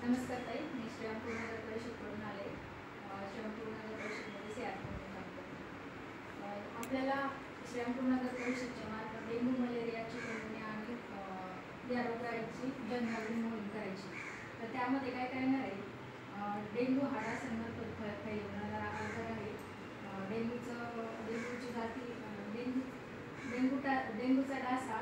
नमस्कार ताई, मी श्रीरामपूर नगर परिषदकडून आले. श्रीरामपूर नगर परिषदमध्ये सीआर म्हणून काम करते. आपल्याला श्रीरामपूर नगर परिषदच्या मार्फत डेंग्यू मलेरियाची नोंदणी आणि या रोगराईची जनजागृती मोहीम करायची. तर त्यामध्ये काय करणार आहे, डेंग्यू हा डासांमार्फत फैलवणारा आजार आहे. डेंग्यूची जाती डेंग्यूचा डास हा